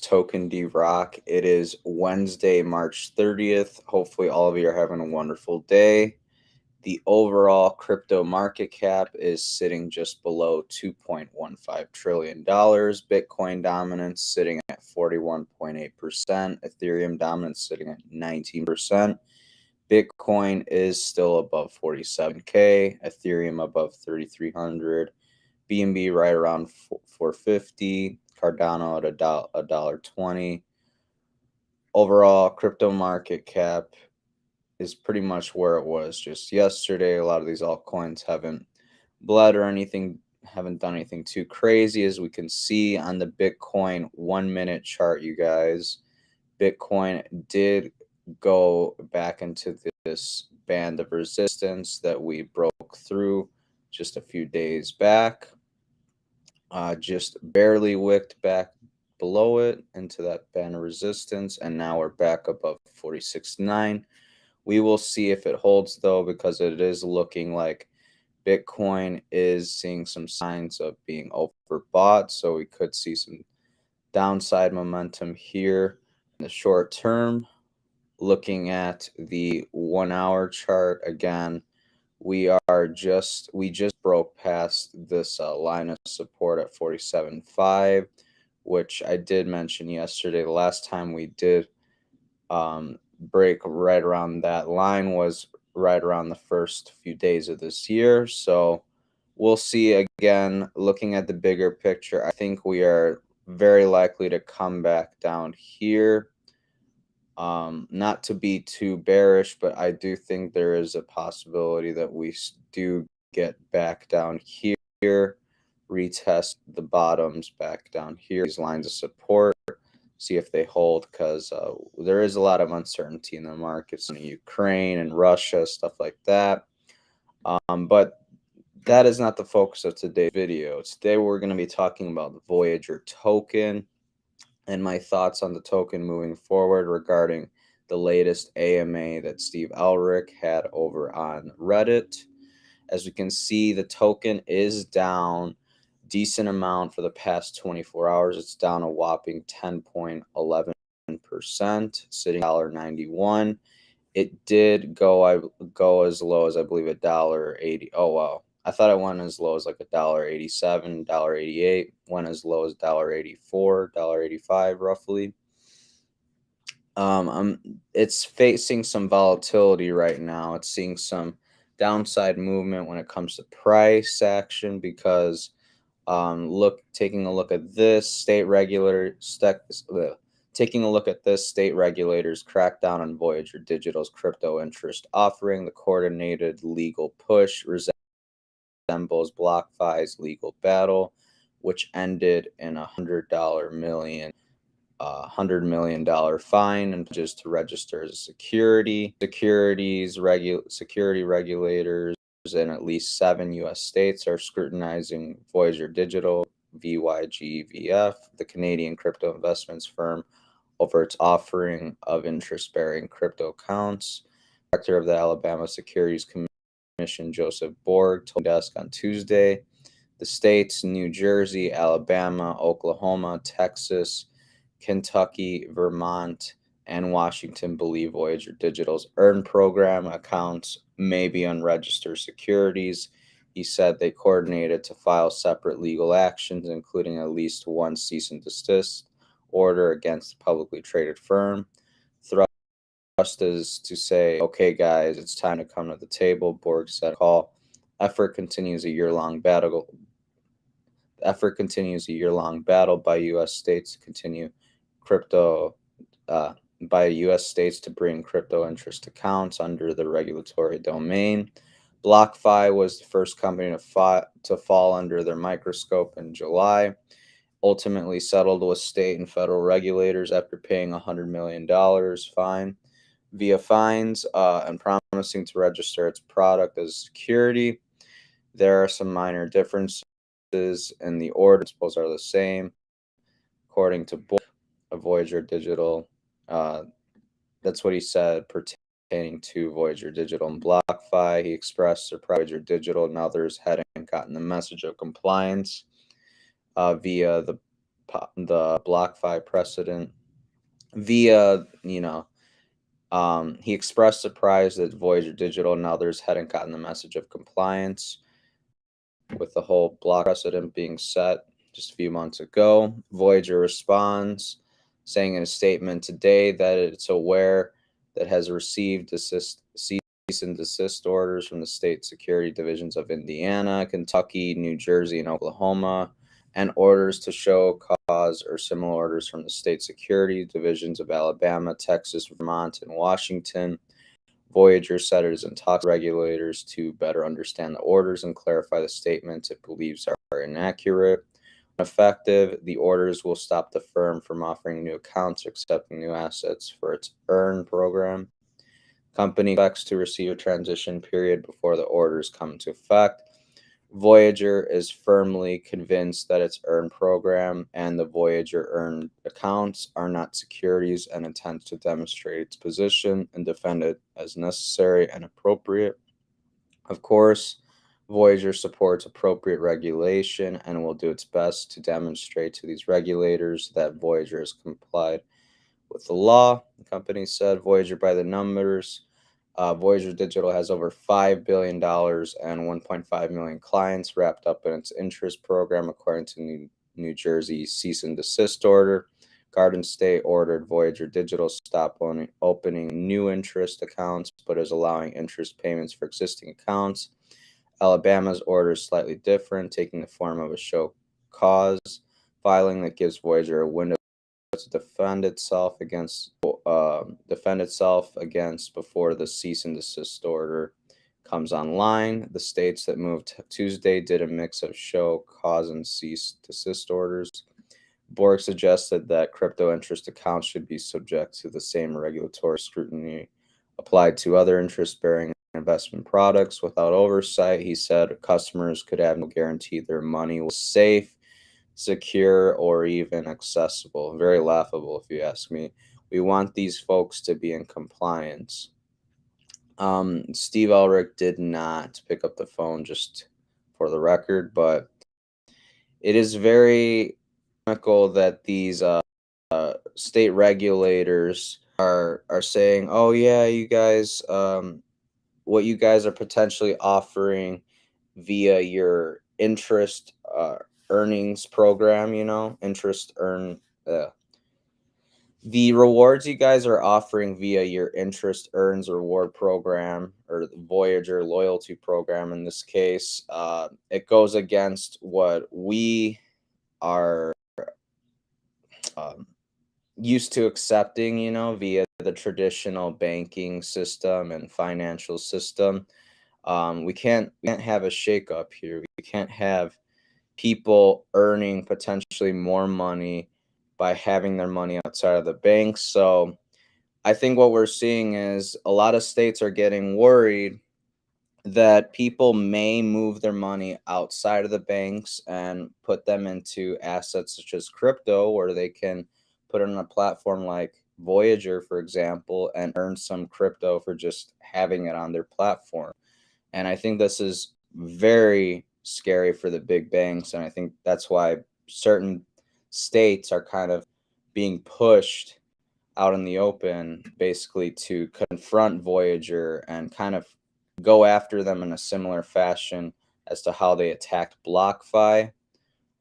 Token D Rock. It is Wednesday, March 30th. Hopefully, all of you are having a wonderful day. The overall crypto market cap is sitting just below $2.15 trillion. Bitcoin dominance sitting at 41.8%. Ethereum dominance sitting at 19%. Bitcoin is still above 47K. Ethereum above 3,300. BNB right around 450. Cardano at $1.20. Overall, crypto market cap is pretty much where it was just yesterday. A lot of these altcoins haven't bled or anything, haven't done anything too crazy, as we can see on the Bitcoin 1 minute chart, you guys. Bitcoin did go back into this band of resistance that we broke through just a few days back. Just barely wicked back below it into that band of resistance, and now we're back above 46.9. We will see if it holds, though, because it is looking like Bitcoin is seeing some signs of being overbought, so we could see some downside momentum here in the short term. Looking at the 1 hour chart again, we just broke past this line of support at 47.5, which I did mention yesterday. The last time we did break right around that line was right around the first few days of this year. So we'll see. Again, looking at the bigger picture, I think we are very likely to come back down here. Not to be too bearish, but I do think there is a possibility that we do get back down here, retest the bottoms back down here, these lines of support, see if they hold, because there is a lot of uncertainty in the markets in Ukraine and Russia, stuff like that. But that is not the focus of today's video. Today we're going to be talking about the Voyager token and my thoughts on the token moving forward regarding the latest AMA that Steve Elric had over on Reddit. As we can see, the token is down decent amount for the past 24 hours. It's down a whopping 10.11%, sitting at $1.91. It did go as low as, I believe, $1.80. Oh wow. I thought it went as low as like $1.87, $1.88. Went as low as $1.84, $1.85 roughly. It's facing some volatility right now. It's seeing some downside movement when it comes to price action because taking a look at this, state regulators crackdown on Voyager Digital's crypto interest offering. The coordinated legal push resembles BlockFi's legal battle, which ended in $100 million fine and just to register as a security. Security regulators in at least 7 U.S. states are scrutinizing Voyager Digital, VYGVF, the Canadian crypto investments firm, over its offering of interest-bearing crypto accounts. Director of the Alabama Securities Commission, Joseph Borg, told desk on Tuesday. The states New Jersey, Alabama, Oklahoma, Texas, Kentucky, Vermont, and Washington believe Voyager Digital's Earn program accounts may be unregistered securities. He said they coordinated to file separate legal actions, including at least one cease and desist order against the publicly traded firm. Thrust is to say, okay, guys, it's time to come to the table, Borg said. Effort continues a year-long battle by U.S. states to continue by U.S. states to bring crypto interest accounts under the regulatory domain. BlockFi was the first company to fall under their microscope in July, ultimately settled with state and federal regulators after paying $100 million fine via fines and promising to register its product as security. There are some minor differences in the order. Principles are the same, according to Voyager Digital. That's what he said pertaining to Voyager Digital and BlockFi. He expressed surprise Voyager Digital and others hadn't gotten the message of compliance via the the BlockFi precedent via, he expressed surprise that Voyager Digital and others hadn't gotten the message of compliance with the whole block precedent being set just a few months ago. Voyager responds, saying in a statement today that it's aware that has received cease and desist orders from the state security divisions of Indiana, Kentucky, New Jersey, and Oklahoma, and orders to show cause or similar orders from the state security divisions of Alabama, Texas, Vermont, and Washington. Voyager said it is in talks with regulators to better understand the orders and clarify the statements it believes are inaccurate. When effective, the orders will stop the firm from offering new accounts or accepting new assets for its Earn program. Company expects to receive a transition period before the orders come into effect. Voyager is firmly convinced that its Earn program and the Voyager Earn accounts are not securities and intends to demonstrate its position and defend it as necessary and appropriate. Of course, Voyager supports appropriate regulation and will do its best to demonstrate to these regulators that Voyager has complied with the law. The company said Voyager by the numbers. Voyager Digital has over $5 billion and 1.5 million clients wrapped up in its interest program, according to New Jersey cease and desist order. Garden State ordered Voyager Digital stop opening new interest accounts, but is allowing interest payments for existing accounts. Alabama's order is slightly different, taking the form of a show cause filing that gives Voyager a window to defend itself against before the cease and desist order comes online. The states that moved Tuesday did a mix of show cause and cease desist orders. Borg suggested that crypto interest accounts should be subject to the same regulatory scrutiny applied to other interest-bearing investment products without oversight. He said customers could have no guarantee their money was safe, secure, or even accessible. Very laughable, if you ask me. We want these folks to be in compliance. Steve Elric did not pick up the phone, just for the record, but it is very comical that these state regulators are saying, "Oh yeah, you guys, what you guys are potentially offering via your interest earnings program, interest earn the rewards you guys are offering via your interest earns reward program or the Voyager loyalty program in this case, it goes against what we are used to accepting, via the traditional banking system and financial system. We can't have a shakeup here. We can't have people earning potentially more money by having their money outside of the banks. So I think what we're seeing is a lot of states are getting worried that people may move their money outside of the banks and put them into assets such as crypto, where they can put it on a platform like Voyager, for example, and earn some crypto for just having it on their platform. And I think this is very scary for the big banks. And I think that's why certain states are kind of being pushed out in the open, basically to confront Voyager and kind of go after them in a similar fashion as to how they attacked BlockFi.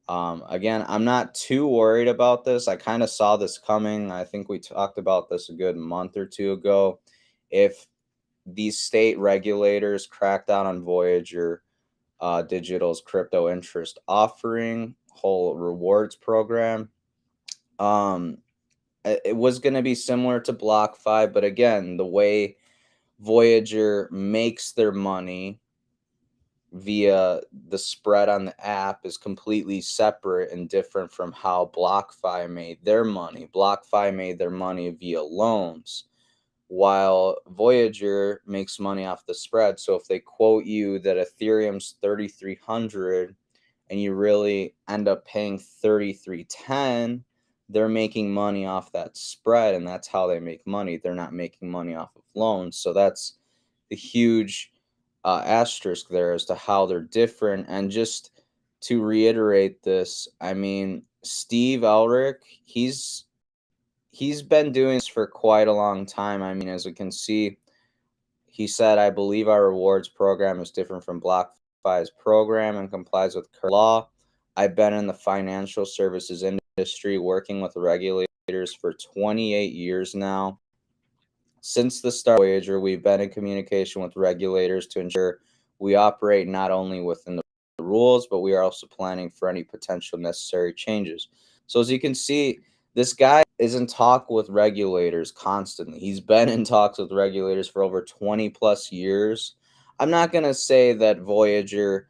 Again, I'm not too worried about this. I kind of saw this coming. I think we talked about this a good month or two ago. If these state regulators crack down on Voyager Digital's crypto interest offering, whole rewards program, it was going to be similar to BlockFi, but again, the way Voyager makes their money via the spread on the app is completely separate and different from how BlockFi made their money. BlockFi made their money via loans, while Voyager makes money off the spread. So if they quote you that Ethereum's 3,300 and you really end up paying 3,310, they're making money off that spread, and that's how they make money. They're not making money off of loans. So that's the huge asterisk there as to how they're different. And just to reiterate this, I mean, Steve Elric, he's been doing this for quite a long time. I mean, as we can see, he said, "I believe our rewards program is different from BlockFi's program and complies with current law. I've been in the financial services industry working with regulators for 28 years now. Since the start of Voyager, we've been in communication with regulators to ensure we operate not only within the rules, but we are also planning for any potential necessary changes." So as you can see, this guy is in talk with regulators constantly. He's been in talks with regulators for over 20 plus years. I'm not going to say that Voyager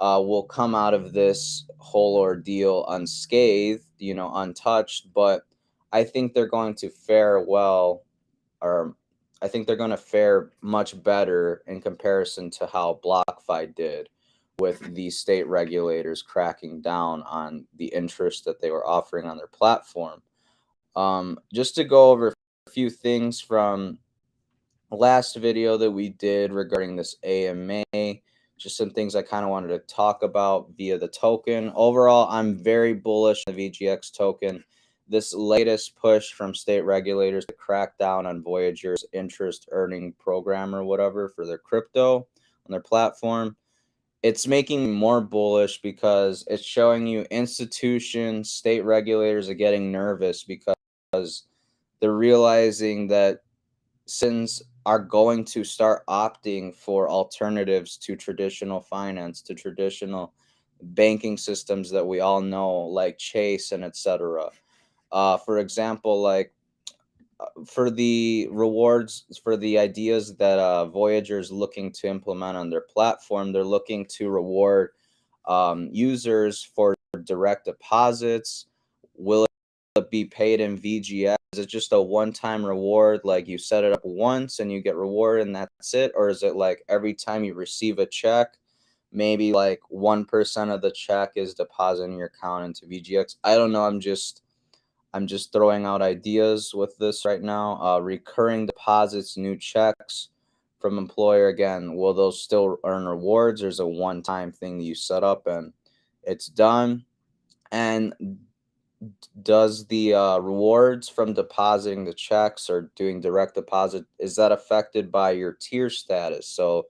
will come out of this whole ordeal unscathed, untouched, but I think they're going to fare well, or I think they're going to fare much better in comparison to how BlockFi did with the state regulators cracking down on the interest that they were offering on their platform. Just to go over a few things from last video that we did regarding this AMA, just some things I kind of wanted to talk about via the token. Overall, I'm very bullish on the VGX token. This latest push from state regulators to crack down on Voyager's interest earning program or whatever for their crypto on their platform, it's making me more bullish because it's showing you institutions, state regulators are getting nervous because they're realizing that citizens are going to start opting for alternatives to traditional finance, to traditional banking systems that we all know, like Chase and etc. For example, like for the rewards, for the ideas that Voyager is looking to implement on their platform, they're looking to reward users for direct deposits. Will it be paid in VGS? Is it just a one-time reward, like you set it up once and you get rewarded and that's it? Or is it like every time you receive a check, maybe like 1% of the check is deposited in your account into VGX? I don't know. I'm just throwing out ideas with this right now. Recurring deposits, new checks from employer. Again, will those still earn rewards, or is it a one-time thing that you set up and it's done? And does the rewards from depositing the checks or doing direct deposit, is that affected by your tier status? So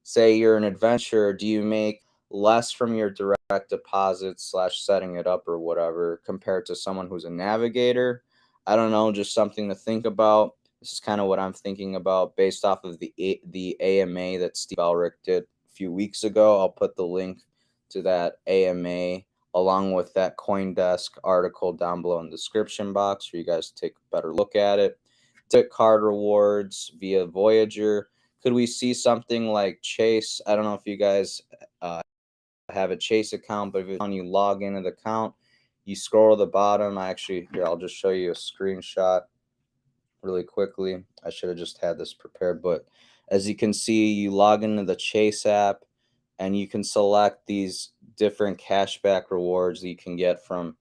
say you're an adventurer, do you make less from your direct deposit slash setting it up or whatever compared to someone who's a navigator? I don't know, just something to think about. This is kind of what I'm thinking about based off of the AMA that Steve Elric did a few weeks ago. I'll put the link to that AMA along with that CoinDesk article down below in the description box for you guys to take a better look at it. Debit card rewards via Voyager. Could we see something like Chase? I don't know if you guys have a Chase account, but if you log into the account, you scroll to the bottom. Here, I'll just show you a screenshot really quickly. I should have just had this prepared, but as you can see, you log into the Chase app and you can select these different cashback rewards that you can get from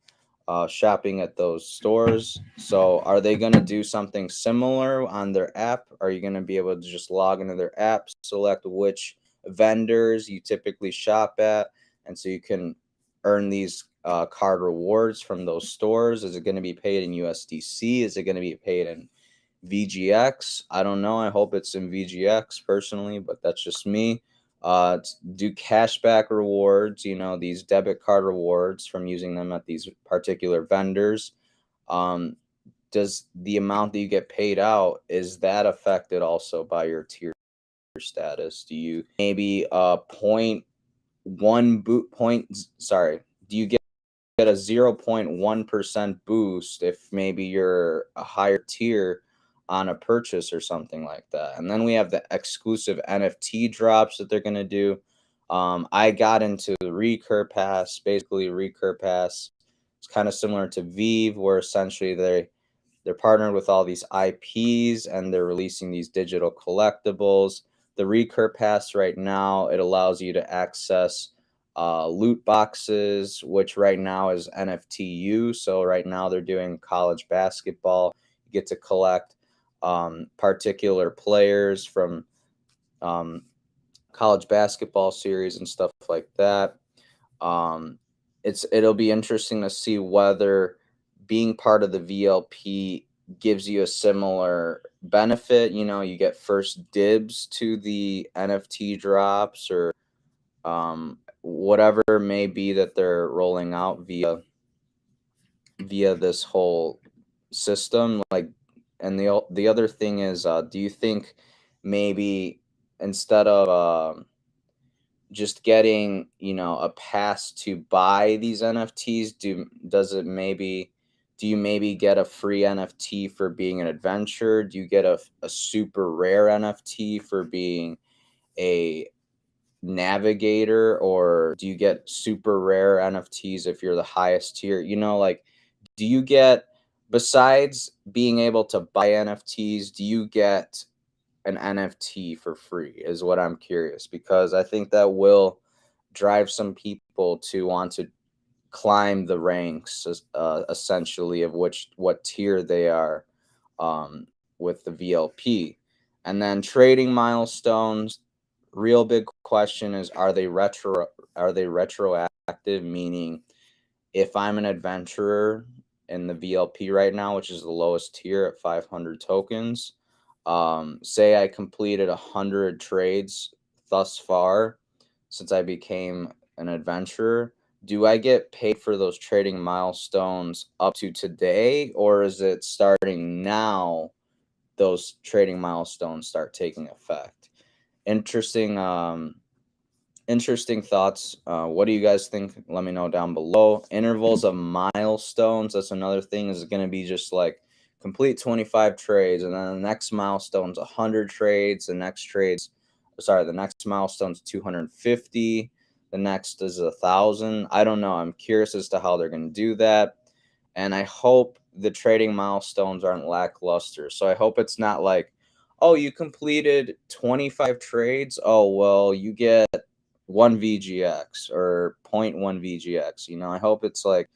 shopping at those stores. So are they going to do something similar on their app? Are you going to be able to just log into their app, select which vendors you typically shop at, and so you can earn these card rewards from those stores? Is it going to be paid in USDC? Is it going to be paid in VGX? I don't know. I hope it's in VGX personally, but that's just me. Do cashback rewards, these debit card rewards from using them at these particular vendors. Does the amount that you get paid out, is that affected also by your tier status? Do you maybe do you get a 0.1% boost if maybe you're a higher tier on a purchase or something like that? And then we have the exclusive NFT drops that they're going to do. I got into the Recur Pass. Basically, Recur Pass, it's kind of similar to Vive, where essentially they're partnered with all these IPs and they're releasing these digital collectibles. The Recur Pass right now, it allows you to access loot boxes, which right now is NFTU. So right now they're doing college basketball. You get to collect particular players from college basketball series and stuff like that. it'll be interesting to see whether being part of the VLP gives you a similar benefit. You know, you get first dibs to the NFT drops, or whatever it may be that they're rolling out via this whole system. Like, and the other thing is, do you think maybe instead of just getting, you know, a pass to buy these NFTs, do you maybe get a free NFT for being an adventurer? Do you get a super rare NFT for being a navigator, or do you get super rare NFTs if you're the highest tier? You know, like, do you get, besides being able to buy NFTs, do you get an NFT for free, is what I'm curious, because I think that will drive some people to want to climb the ranks, essentially, of what tier they are, um, with the VLP. And then trading milestones, real big question is, are they retroactive, meaning if I'm an adventurer in the VLP right now, which is the lowest tier at 500 tokens, say I completed 100 trades thus far since I became an adventurer, do I get paid for those trading milestones up to today, or is it starting now those trading milestones start taking effect? Interesting. Interesting thoughts. What do you guys think? Let me know down below. Intervals of milestones. That's another thing. Is going to be just like complete 25 trades, and then the next milestone's 100 trades. The next milestone's 250. The next is 1,000. I don't know. I'm curious as to how they're going to do that, and I hope the trading milestones aren't lackluster. So I hope it's not like, oh, you completed 25 trades. Oh, well, you get 1 VGX or point 0.1 VGX. You know, I hope it's like,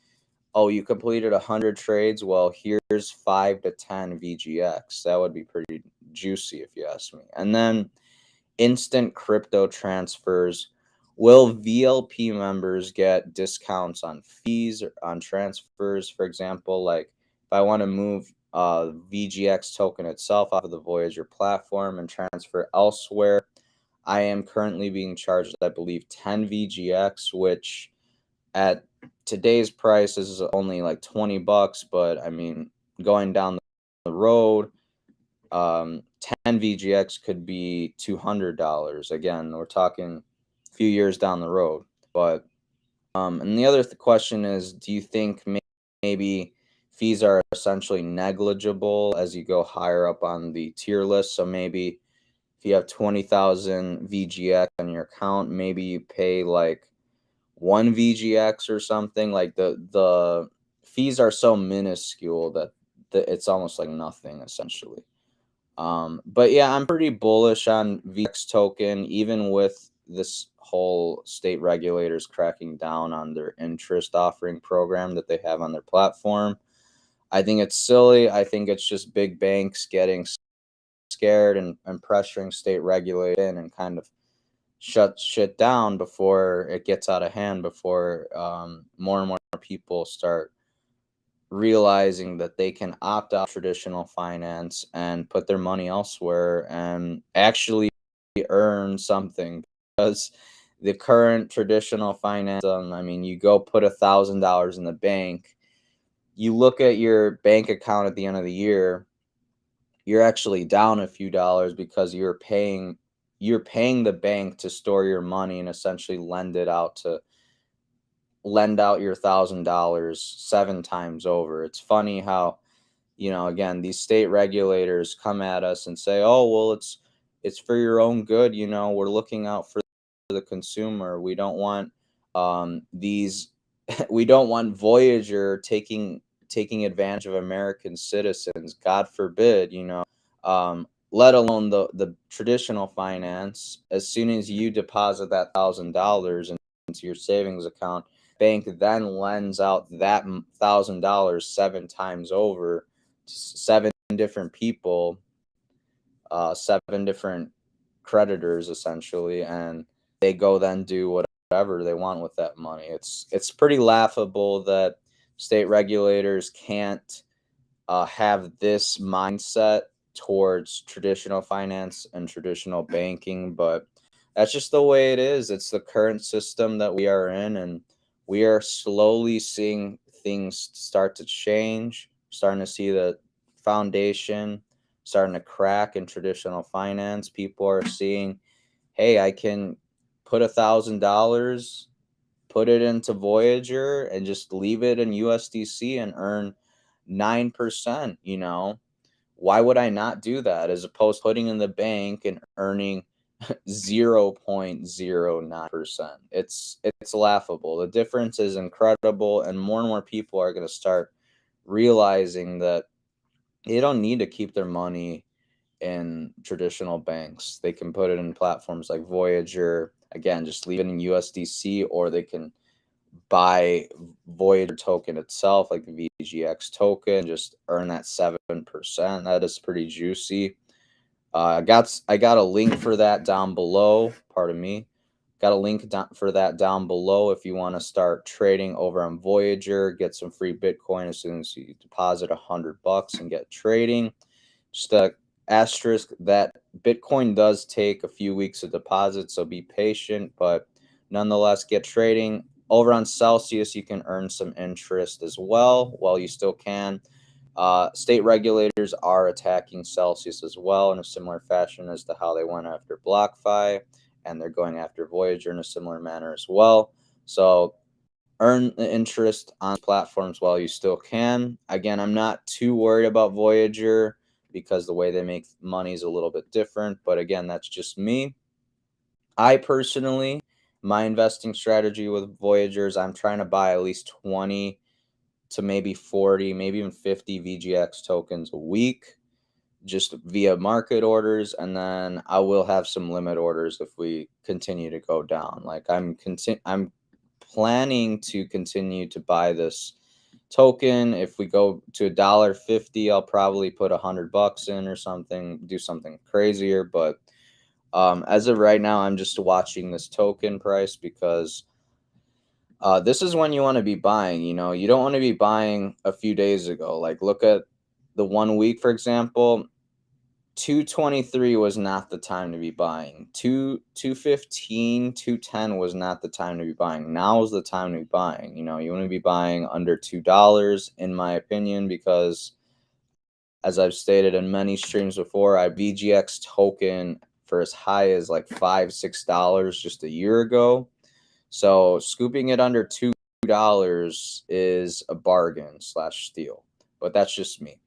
oh, you completed 100 trades. Well, here's 5 to 10 VGX. That would be pretty juicy if you ask me. And then instant crypto transfers. Will VLP members get discounts on fees or on transfers? For example, like if I want to move VGX token itself off of the Voyager platform and transfer elsewhere, I am currently being charged, I believe, 10 VGX, which at today's price is only like $20. But I mean, going down the road, 10 VGX could be $200. Again, we're talking a few years down the road. But and the other question is, do you think maybe fees are essentially negligible as you go higher up on the tier list? So maybe if you have 20,000 VGX on your account, maybe you pay like 1 VGX or something. Like the fees are so minuscule that it's almost like nothing essentially. But yeah, I'm pretty bullish on VX token, even with this whole state regulators cracking down on their interest offering program that they have on their platform. I think it's silly. I think it's just big banks getting scared and pressuring state regulators in and kind of shut shit down before it gets out of hand, before more and more people start realizing that they can opt out traditional finance and put their money elsewhere and actually earn something. Because the current traditional finance, I mean, you go put $1,000 in the bank, you look at your bank account at the end of the year, you're actually down a few dollars because you're paying the bank to store your money and essentially lend out your $1,000 7 times over. It's funny how, you know, again, these state regulators come at us and say, "Oh, well, it's for your own good. You know, we're looking out for the consumer. We don't want these, we don't want Voyager taking advantage of American citizens. God forbid, you know." Let alone the traditional finance. As soon as you deposit that $1,000 into your savings account, bank then lends out that $1,000 7 times over to 7 different people, 7 different creditors essentially, and they go then do whatever they want with that money. It's pretty laughable that state regulators can't have this mindset towards traditional finance and traditional banking, but that's just the way it is. It's the current system that we are in, and we are slowly seeing things start to change, starting to see the foundation starting to crack in traditional finance. People are seeing, hey, I can put $1,000, put it into Voyager, and just leave it in USDC and earn 9%. Why would I not do that, as opposed to putting in the bank and earning 0.09%? It's laughable. The difference is incredible, and more people are going to start realizing that they don't need to keep their money in traditional banks. They can put it in platforms like Voyager. Again, just leave it in USDC, or they can buy Voyager token itself, like the VGX token, just earn that 7%. That is pretty juicy. I got a link for that down below. Pardon me. Got a link for that down below if you want to start trading over on Voyager. Get some free Bitcoin as soon as you deposit $100 and get trading. Just a asterisk that Bitcoin does take a few weeks to deposit, so be patient, but nonetheless, get trading. Over on Celsius, you can earn some interest as well while you still can. State regulators are attacking Celsius as well in a similar fashion as to how they went after BlockFi, and they're going after Voyager in a similar manner as well. So earn the interest on platforms while you still can. Again, I'm not too worried about Voyager because the way they make money is a little bit different. But again, that's just me. I personally, my investing strategy with Voyager is I'm trying to buy at least 20 to maybe 40, maybe even 50 VGX tokens a week, just via market orders, and then I will have some limit orders if we continue to go down. Like I'm planning to continue to buy this token. If we go to $1.50, I'll probably put $100 in or something, do something crazier. But as of right now, I'm just watching this token price because this is when you want to be buying. You don't want to be buying a few days ago. Like look at the 1 week, for example. 223 was not the time to be buying. 215, 210 was not the time to be buying. Now is the time to be buying. You want to be buying under $2, in my opinion, because as I've stated in many streams before, I VGX token for as high as like $5, $6 just a year ago. So scooping it under $2 is a bargain / steal. But that's just me.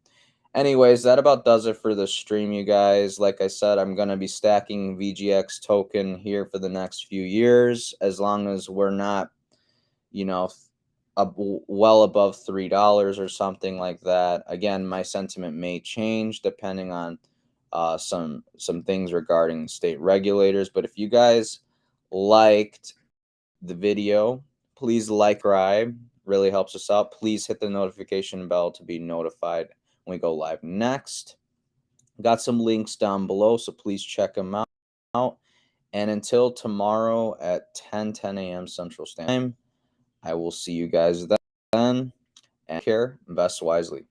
Anyways, that about does it for the stream, you guys. Like I said, I'm going to be stacking VGX token here for the next few years, as long as we're not, well above $3 or something like that. Again, my sentiment may change depending on some things regarding state regulators. But if you guys liked the video, please like, subscribe. Really helps us out. Please hit the notification bell to be notified when we go live next. Got some links down below, so please check them out. And until tomorrow at 10 a.m. Central Standard Time, I will see you guys then. And take care, invest wisely.